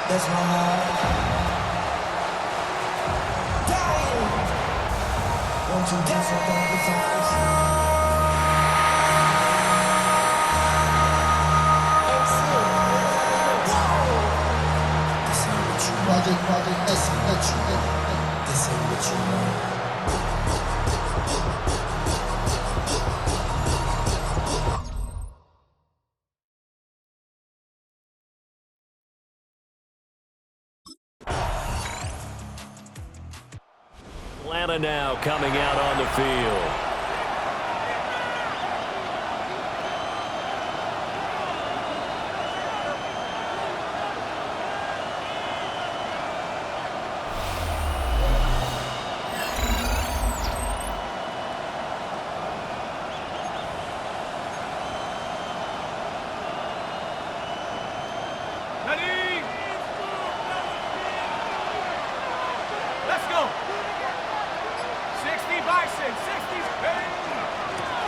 That's my heart dying. Won't you dance with the fires? Project, this ain't what you want. Atlanta now coming out on the field.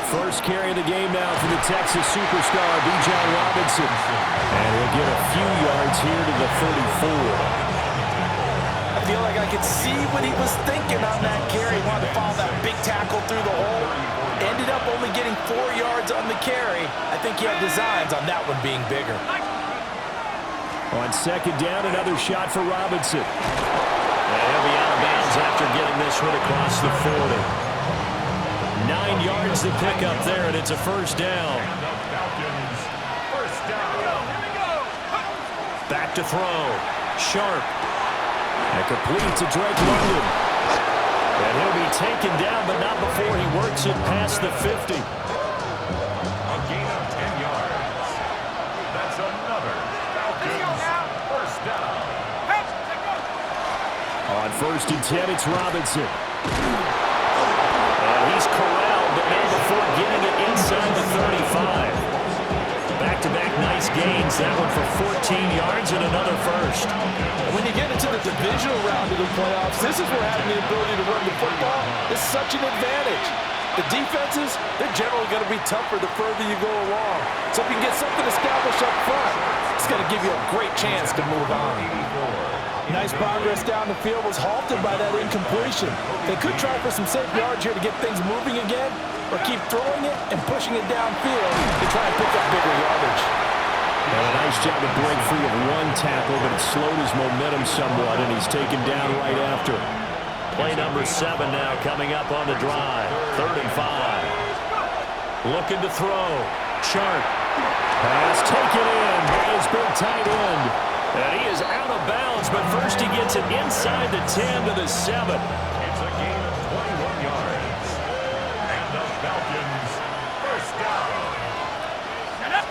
First carry of the game now for the Texas superstar, Bijan Robinson. And he'll get a few yards here to the 34. I feel like I could see what he was thinking on that carry. He wanted to follow that big tackle through the hole. Ended up only getting 4 yards on the carry. I think he had designs on that one being bigger. On second down, another shot for Robinson. And he'll be out of bounds after getting this one across the 40. 9 yards to pick up there, and it's a first down. Back to throw. Sharp. And complete to Drake London. And he'll be taken down, but not before he works it past the 50. A gain of 10 yards. That's another Falcons first down. On first and 10, it's Robinson. And he's corralled, but not before getting it inside the 35. Back-to-back nice gains. That one for 14 yards and another first. And when you get into the divisional round of the playoffs, this is where having the ability to run the football is such an advantage. The defenses, they're generally going to be tougher the further you go along. So if you can get something established up front, it's going to give you a great chance to move on. Nice progress down the field was halted by that incompletion. They could try for some safe yards here to get things moving again, or keep throwing it and pushing it downfield to try and pick up bigger yardage. And a nice job to break free of one tackle, but it slowed his momentum somewhat, and he's taken down right after. Play number 7 now coming up on the drive. 3rd and 5. Looking to throw. Sharp. Pass taken in by his big tight end. And he is out of bounds, but first he gets it inside the 10 to the 7. It's a gain of 21 yards. And the Falcons first down.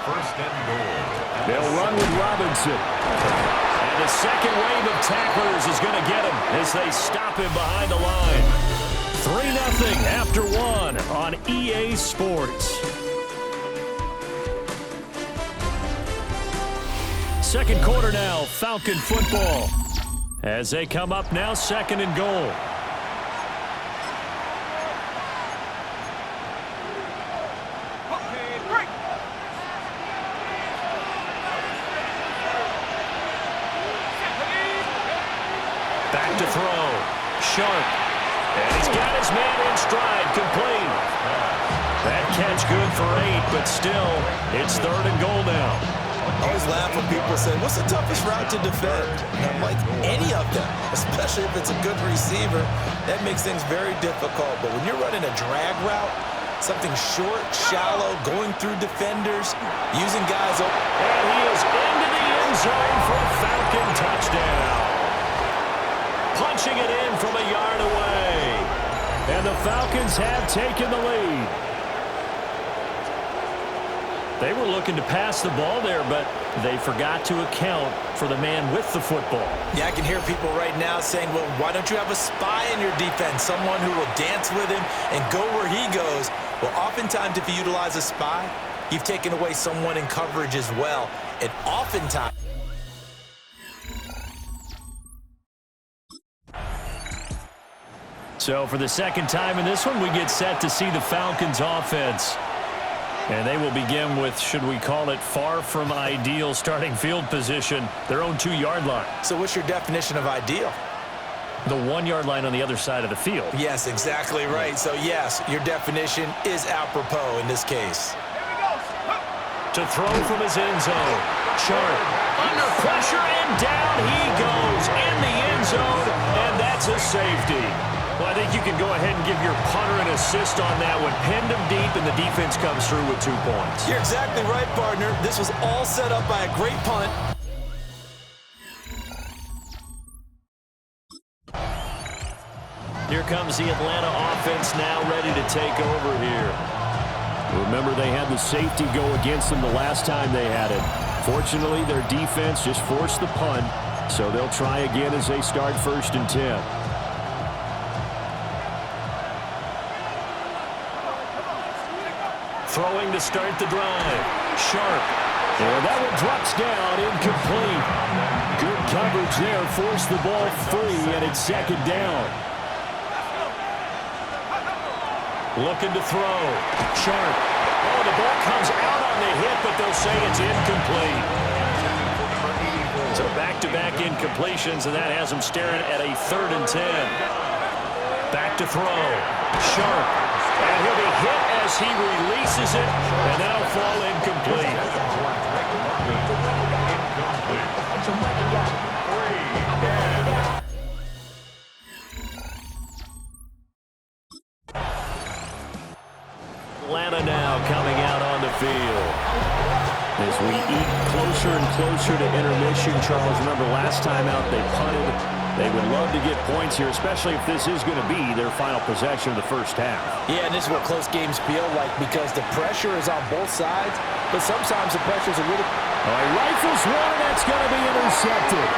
First and goal. They'll run with Robinson. And the second wave of tacklers is going to get him as they stop him behind the line. 3-0 after 1 on EA Sports. Second quarter now, Falcon football. As they come up now, 2nd and goal. Back to throw. Sharp. And he's got his man in stride, complete. That catch good for 8, but still, it's 3rd and goal now. I always laugh when people say, what's the toughest route to defend? And I'm like, any of them, especially if it's a good receiver. That makes things very difficult. But when you're running a drag route, something short, shallow, going through defenders, using guys open. And he is into the end zone for a Falcon touchdown. Punching it in from a yard away. And the Falcons have taken the lead. They were looking to pass the ball there, but they forgot to account for the man with the football. Yeah, I can hear people right now saying, well, why don't you have a spy in your defense, someone who will dance with him and go where he goes? Well, oftentimes if you utilize a spy, you've taken away someone in coverage as well. And oftentimes... So for the second time in this one, we get set to see the Falcons offense. And they will begin with, should we call it, far from ideal starting field position, their own 2-yard line. So what's your definition of ideal? The 1-yard line on the other side of the field. Yes, exactly right. So, yes, your definition is apropos in this case. To throw from his end zone. Sharp. Under pressure, and down he goes in the end zone, and that's a safety. Well, I think you can go ahead and give your punter an assist on that one. Pinned him deep, and the defense comes through with 2 points. You're exactly right, partner. This was all set up by a great punt. Here comes the Atlanta offense now ready to take over here. Remember, they had the safety go against them the last time they had it. Fortunately, their defense just forced the punt, so they'll try again as they start 1st and 10. Throwing to start the drive. Sharp. And that one drops down, incomplete. Good coverage there, forced the ball free, and it's 2nd down. Looking to throw. Sharp. Oh, the ball comes out on the hit, but they'll say it's incomplete. So back-to-back incompletions, and that has them staring at a 3rd and 10. Back to throw. Sharp. And he'll be hit as he releases it, and that'll fall incomplete. Atlanta now coming out on the field. As we eat closer and closer to intermission, Charles, remember last time out they punted. They would love to get points here, especially if this is going to be their final possession of the 1st half. Yeah, and this is what close games feel like because the pressure is on both sides, but sometimes the pressure is a little... Oh, he rifles one, and that's going to be intercepted.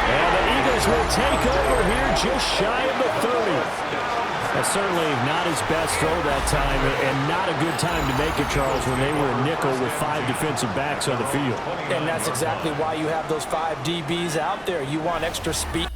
And the Eagles will take over here just shy of the 30. That's certainly not his best throw that time, and not a good time to make it, Charles, when they were a nickel with 5 defensive backs on the field. And that's exactly why you have those 5 DBs out there. You want extra speed.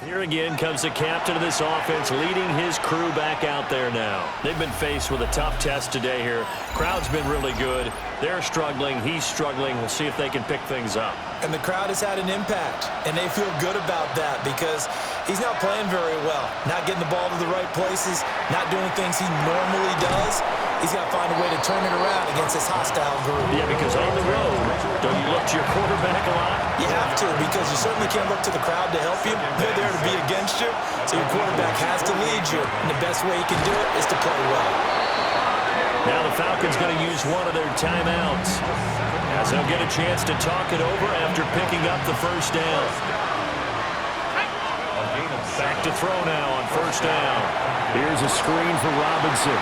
Here again comes the captain of this offense, leading his crew back out there now. They've been faced with a tough test today here. Crowd's been really good. They're struggling. He's struggling. We'll see if they can pick things up. And the crowd has had an impact, and they feel good about that because he's not playing very well, not getting the ball to the right places, not doing things he normally does. He's got to find a way to turn it around against this hostile group. Yeah, because on the road, don't you look to your quarterback a lot? You have to, because you certainly can't look to the crowd to help you. They're there to be against you, so your quarterback has to lead you, and the best way he can do it is to play well. Now the Falcons going to use one of their timeouts, as they'll get a chance to talk it over after picking up the 1st down. Back to throw now on 1st down. Here's a screen for Robinson.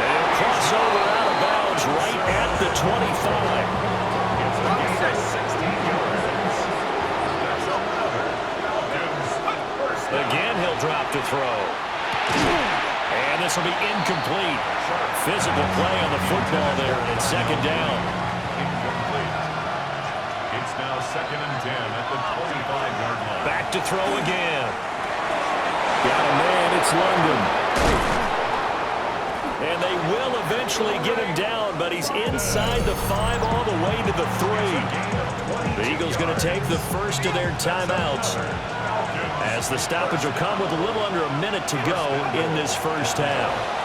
And crossover out of bounds right at the 25. Again, he'll drop to throw. And this will be incomplete. Physical play on the football there, and it's 2nd down. Incomplete. It's now 2nd and 10 at the 25-yard line. Back to throw again. Got a man, it's London. And they will eventually get him down, but he's inside the 5 all the way to the 3. The Eagles going to take the first of their timeouts, as the stoppage will come with a little under a minute to go in this 1st half.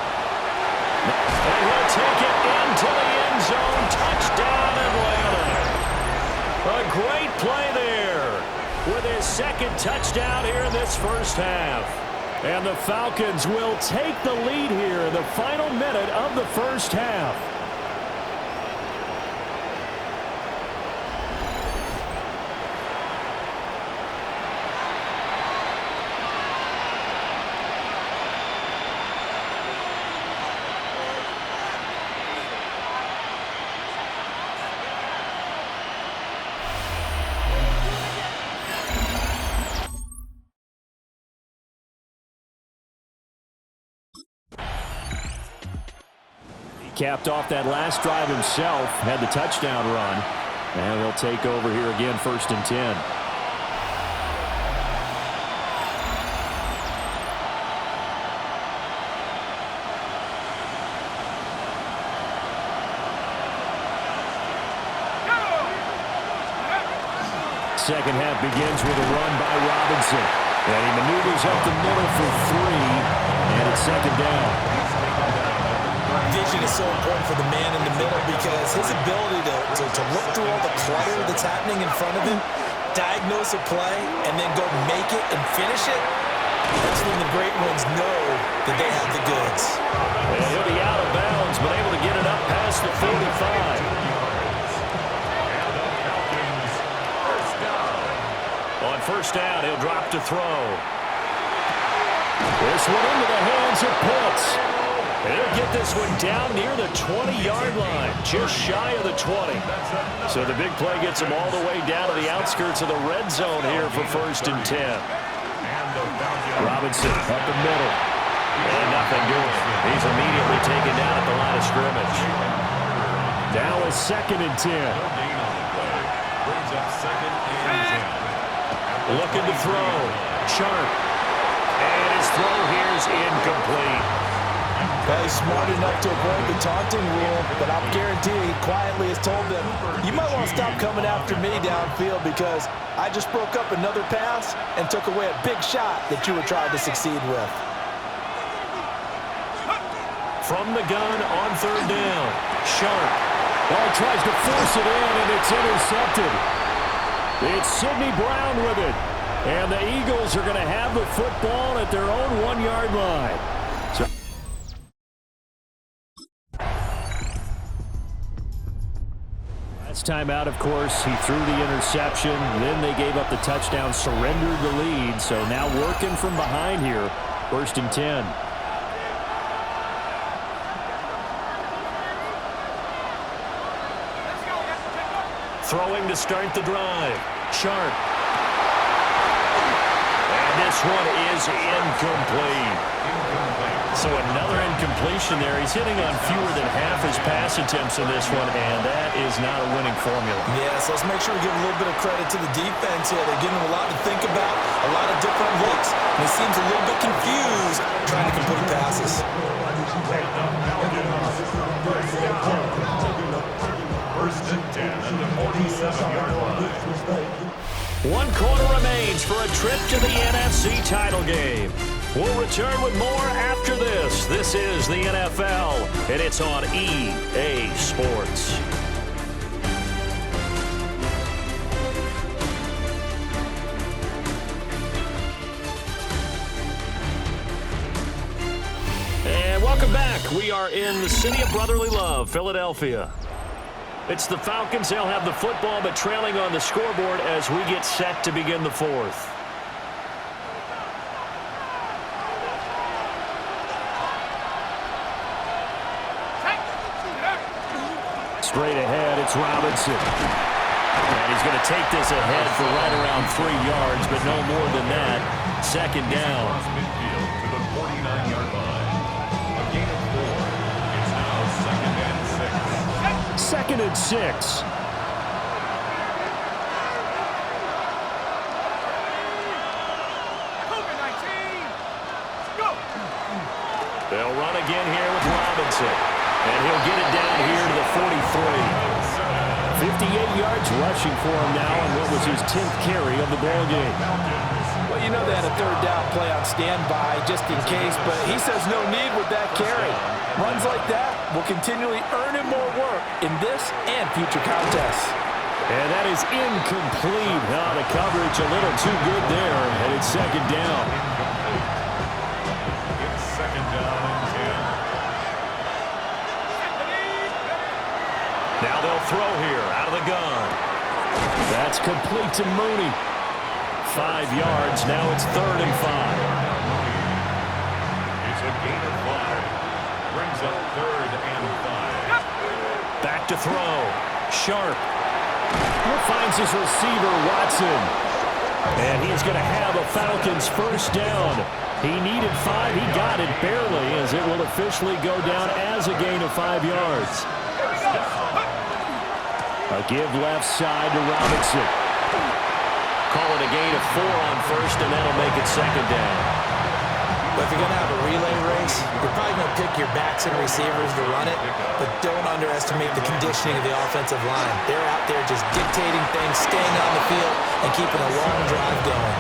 And he'll take it into the end zone. Touchdown, Atlanta. A great play there with his 2nd touchdown here in this 1st half. And the Falcons will take the lead here in the final minute of the 1st half. Capped off that last drive himself, had the touchdown run, and they'll take over here again, 1st and 10. second half begins with a run by Robinson. And he maneuvers up the middle for 3, and it's second down. Vision is so important for the man in the middle because his ability to look through all the clutter that's happening in front of him, diagnose a play, and then go make it and finish it, that's when the great ones know that they have the goods. And he'll be out of bounds, but able to get it up past the 45. On first down, he'll drop to throw. This one into the hands of Pitts. He'll get this one down near the 20-yard line, just shy of the 20. So the big play gets him all the way down to the outskirts of the red zone here for 1st and 10. Robinson up the middle. And nothing doing. He's immediately taken down at the line of scrimmage. Now is 2nd and 10. Brings up 2nd and 10. Looking to throw. Sharp. And his throw here is incomplete. Well, he's smart enough to avoid the taunting rule, but I'll guarantee he quietly has told them, you might want to stop coming after me downfield because I just broke up another pass and took away a big shot that you were trying to succeed with. From the gun on 3rd down. Sharp. Ball tries to force it in, and it's intercepted. It's Sidney Brown with it. And the Eagles are going to have the football at their own 1-yard line. So last time out, of course, he threw the interception. Then they gave up the touchdown, surrendered the lead. So now working from behind here, 1st and 10. Throwing to start the drive. Sharp. And this one is incomplete. So another incompletion there. He's hitting on fewer than half his pass attempts in this one, and that is not a winning formula. Yes, let's make sure we give a little bit of credit to the defense here. They're giving him a lot to think about, a lot of different looks, and he seems a little bit confused trying to complete passes. First and 10 at the 47-yard line. 1 quarter remains for a trip to the NFC title game. We'll return with more after this. This is the NFL, and it's on EA Sports. And welcome back. We are in the city of brotherly love, Philadelphia. It's the Falcons. They'll have the football, but trailing on the scoreboard as we get set to begin the 4th. Straight ahead, it's Robinson. And he's going to take this ahead for right around 3 yards, but no more than that. 2nd down. Across midfield to the 49-yard line. A gain of 4. It's now 2nd and 6. 2nd and 6. They'll run again here with Robinson. And he'll get it down here to the 43. 58 yards rushing for him now on what was his 10th carry of the ball game. Well, you know they had a 3rd down play on standby just in case, but he says no need with that carry. Runs like that will continually earn him more work in this and future contests. And that is incomplete. Oh, the coverage a little too good there, and it's 2nd down. It's 2nd down and 10. Now they'll throw here out of the gun. That's complete to Mooney. 5 yards. Now it's 3rd and 5. It's a gain of 5. Brings up 3rd and 5. Back to throw. Sharp. Finds his receiver, Watson. And he's going to have a Falcons 1st down. He needed 5. He got it barely, as it will officially go down as a gain of 5 yards. A give left side to Robinson. Call it a gain of 4 on 1st, and that'll make it 2nd down. But if you're going to have a relay race, you're probably going to pick your backs and receivers to run it, but don't underestimate the conditioning of the offensive line. They're out there just dictating things, staying on the field, and keeping a long drive going.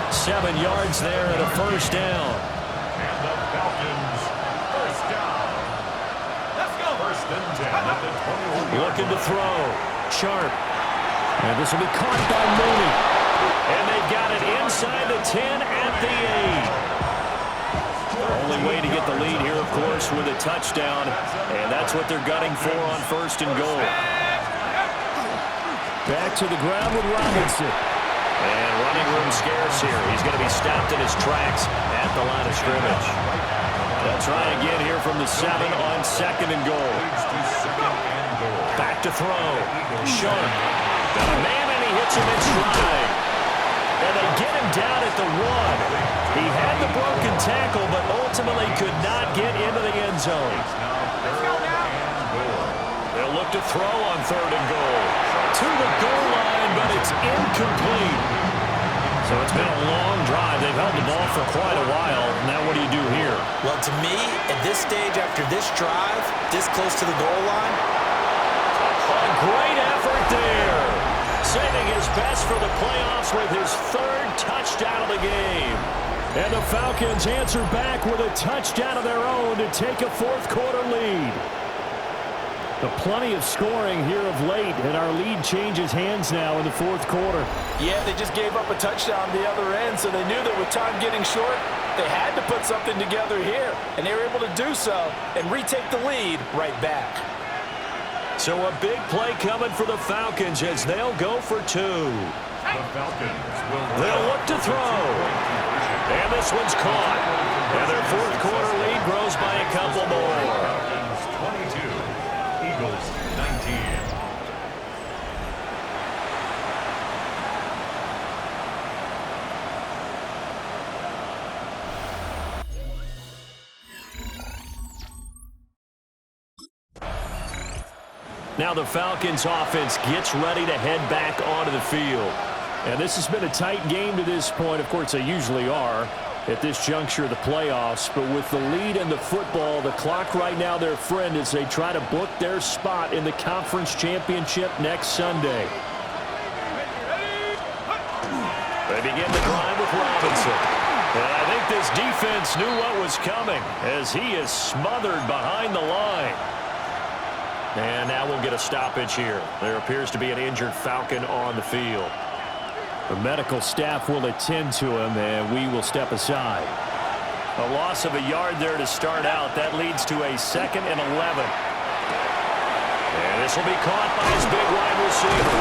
7 yards there and a first down. And the Falcons, first down. Let's go. First and 10 at the 21. Looking to throw. Sharp. And this will be caught by Mooney. And they've got it inside the 10 at the 8. Only way to get the lead here, of course, with a touchdown. And that's what they're gunning for on first and goal. Back to the ground with Robinson. And running room scarce here. He's going to be stopped in his tracks at the line of scrimmage. They'll try again here from the 7 on second and goal. Back to throw. Sharp. Got a man and he hits him in stride. And they get him down at the 1. He had the broken tackle, but ultimately could not get into the end zone. They'll look to throw on third and goal. To the goal line, but it's incomplete. So it's been a long drive. They've held the ball for quite a while. Now what do you do here? Well, to me, at this stage after this drive, this close to the goal line, a great effort there. Saving his best for the playoffs with his 3rd touchdown of the game. And the Falcons answer back with a touchdown of their own to take a 4th quarter lead. But plenty of scoring here of late, and our lead changes hands now in the 4th quarter. yeah, they just gave up a touchdown the other end, so they knew that with time getting short, they had to put something together here, and they were able to do so and retake the lead right back. So a big play coming for the Falcons as they'll go for 2. The Falcons will They'll look to throw. And this one's caught. And their 4th quarter lead grows by a couple more. Falcons 22, Eagles 19. Now the Falcons offense gets ready to head back onto the field. And this has been a tight game to this point. Of course, they usually are at this juncture of the playoffs. But with the lead in the football, the clock right now their friend as they try to book their spot in the conference championship next Sunday. They begin the drive with Robinson. And I think this defense knew what was coming as he is smothered behind the line. And now we'll get a stoppage here. There appears to be an injured Falcon on the field. The medical staff will attend to him, and we will step aside. A loss of a yard there to start out. That leads to a 2nd and 11. And this will be caught by his big wide receiver.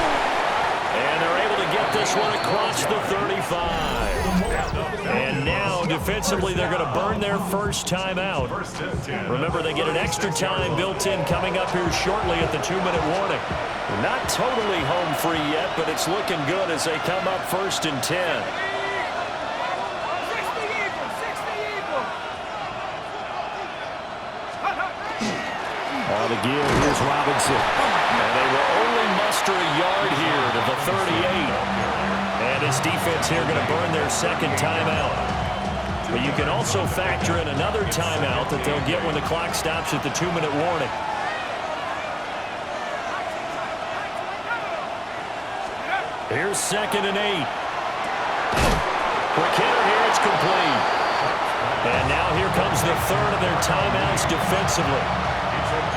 And they're able to get this one across the 35. And now, defensively, they're going to burn their first timeout. Remember, they get an extra time built in coming up here shortly at the 2-minute warning. Not totally home free yet, but it's looking good as they come up 1st and 10. On the give, here's Robinson. And they will only muster a yard here to the 38. And his defense here going to burn their 2nd timeout. But you can also factor in another timeout that they'll get when the clock stops at the 2-minute warning. Here's 2nd and 8. For Kenner here, it's complete. And now here comes the 3rd of their timeouts defensively.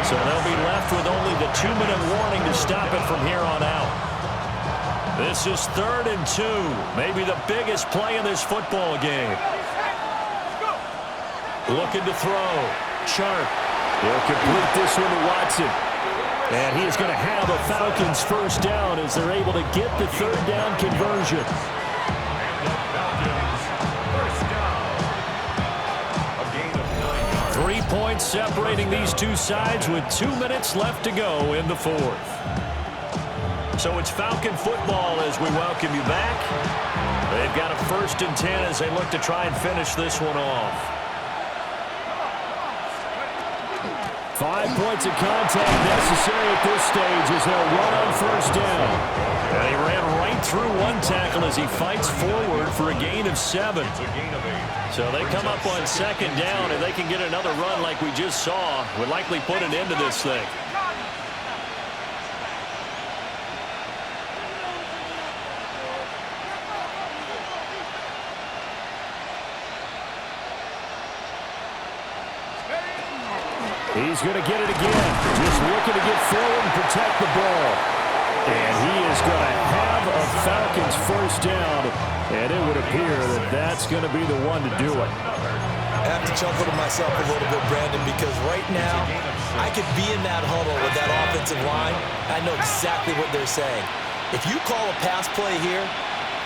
So they'll be left with only the 2-minute warning to stop it from here on out. This is 3rd and 2. Maybe the biggest play in this football game. Looking to throw. Sharp. He'll complete this one to Watson. And he is going to have a Falcons first down as they're able to get the 3rd down conversion. And the Falcons, first down. A gain of 9 yards. 3 points separating these two sides with 2 minutes left to go in the 4th. So it's Falcon football as we welcome you back. They've got a 1st and 10 as they look to try and finish this one off. 5 points of contact necessary at this stage as they'll run on 1st down. And he ran right through one tackle as he fights forward for a gain of 7. It's a gain of 8. So they come up on second down, and they can get another run like we just saw. Would likely put an end to this thing. He's going to get it again. Just looking to get forward and protect the ball. And he is going to have a Falcons first down. And it would appear that that's going to be the one to do it. I have to chuckle to myself a little bit, Brandon, because right now I could be in that huddle with that offensive line. I know exactly what they're saying. If you call a pass play here,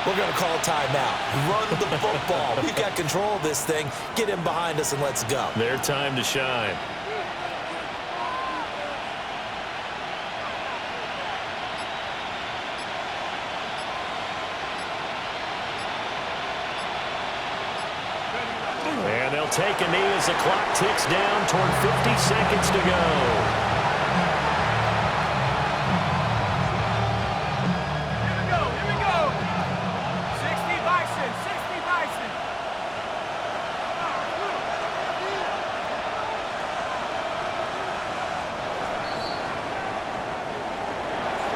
we're going to call a timeout. Run the football. We've got control of this thing. Get him behind us and let's go. Their time to shine. And they'll take a knee as the clock ticks down toward 50 seconds to go. Here we go. 60 Bison, 60 Bison.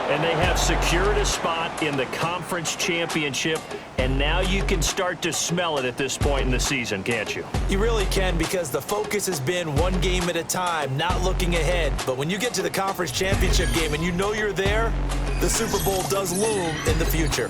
And they have secured a spot in the conference championship, and now you can start to smell it at this point in the season, can't you? You really can, because the focus has been one game at a time, not looking ahead. But when you get to the conference championship game and you know you're there, the Super Bowl does loom in the future.